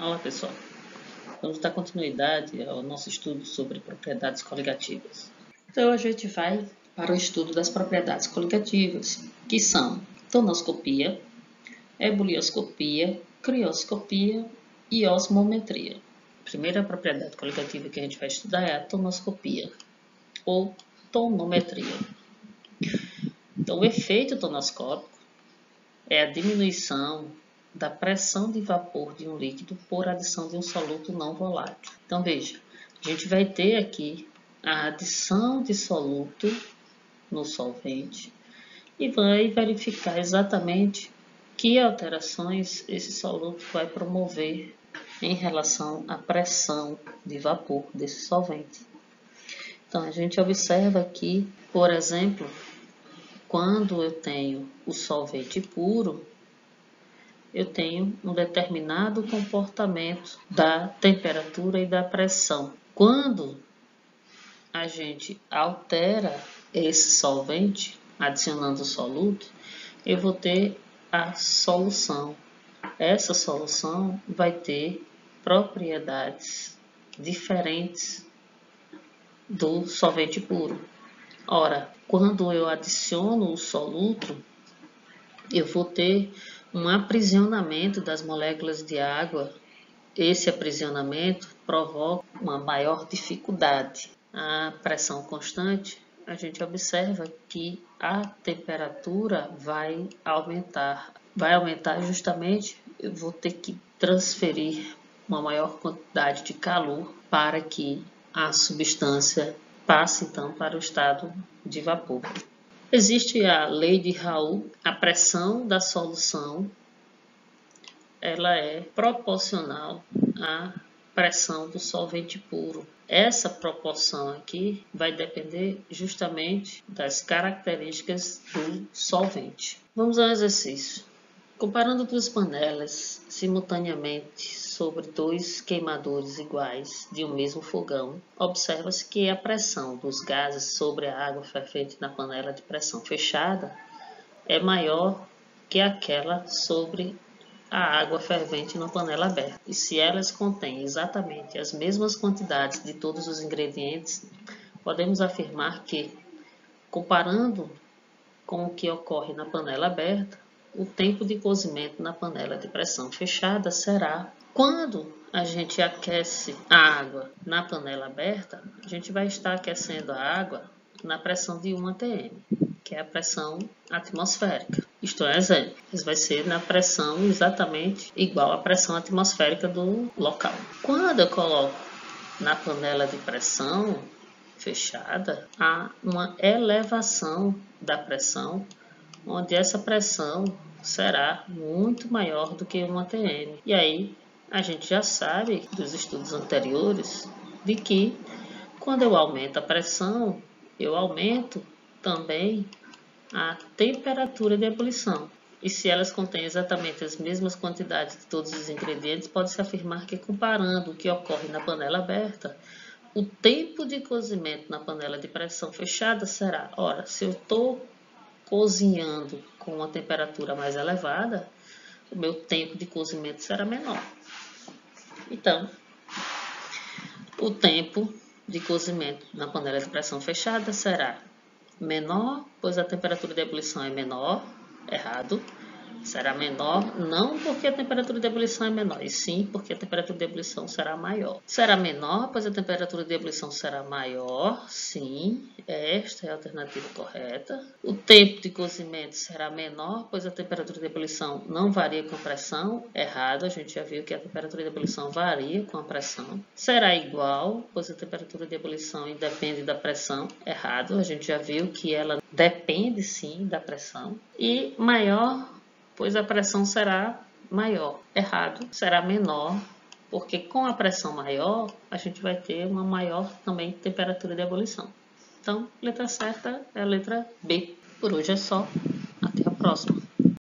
Olá pessoal, vamos dar continuidade ao nosso estudo sobre propriedades coligativas. Então a gente vai para o estudo das propriedades coligativas, que são tonoscopia, ebulioscopia, crioscopia e osmometria. A primeira propriedade coligativa que a gente vai estudar é a tonoscopia ou tonometria. Então o efeito tonoscópico é a diminuição da pressão de vapor de um líquido por adição de um soluto não volátil. Então veja, a gente vai ter aqui a adição de soluto no solvente e vai verificar exatamente que alterações esse soluto vai promover em relação à pressão de vapor desse solvente. Então a gente observa aqui, por exemplo, quando eu tenho o solvente puro, eu tenho um determinado comportamento da temperatura e da pressão. Quando a gente altera esse solvente, adicionando o soluto, eu vou ter a solução. Essa solução vai ter propriedades diferentes do solvente puro. Ora, quando eu adiciono o soluto, eu vou ter um aprisionamento das moléculas de água. Esse aprisionamento provoca uma maior dificuldade. A pressão constante, a gente observa que a temperatura vai aumentar. Vai aumentar justamente, eu vou ter que transferir uma maior quantidade de calor para que a substância passe então para o estado de vapor. Existe a lei de Raoult, a pressão da solução ela é proporcional à pressão do solvente puro. Essa proporção aqui vai depender justamente das características do solvente. Vamos ao exercício. Comparando duas panelas simultaneamente sobre dois queimadores iguais de um mesmo fogão, observa-se que a pressão dos gases sobre a água fervente na panela de pressão fechada é maior que aquela sobre a água fervente na panela aberta. E se elas contêm exatamente as mesmas quantidades de todos os ingredientes, podemos afirmar que, comparando com o que ocorre na panela aberta, o tempo de cozimento na panela de pressão fechada será, quando a gente aquece a água na panela aberta, a gente vai estar aquecendo a água na pressão de 1 atm, que é a pressão atmosférica. Isto é, exemplo, vai ser na pressão exatamente igual à pressão atmosférica do local. Quando eu coloco na panela de pressão fechada, há uma elevação da pressão, onde essa pressão será muito maior do que 1 atm. E aí a gente já sabe dos estudos anteriores de que quando eu aumento a pressão, eu aumento também a temperatura de ebulição. E se elas contêm exatamente as mesmas quantidades de todos os ingredientes, pode-se afirmar que, comparando o que ocorre na panela aberta, o tempo de cozimento na panela de pressão fechada será, ora, se eu estou cozinhando com uma temperatura mais elevada, o meu tempo de cozimento será menor. Então, o tempo de cozimento na panela de pressão fechada será menor, pois a temperatura de ebulição é menor, errado. Será menor, não porque a temperatura de ebulição é menor, e sim porque a temperatura de ebulição será maior. Será menor, pois a temperatura de ebulição será maior, sim, esta é a alternativa correta. O tempo de cozimento será menor, pois a temperatura de ebulição não varia com a pressão, errado, a gente já viu que a temperatura de ebulição varia com a pressão. Será igual, pois a temperatura de ebulição independe da pressão, errado, a gente já viu que ela depende sim da pressão. E maior, pois a pressão será maior. Errado, será menor, porque com a pressão maior, a gente vai ter uma maior também temperatura de ebulição. Então, a letra certa é a letra B. Por hoje é só. Até a próxima.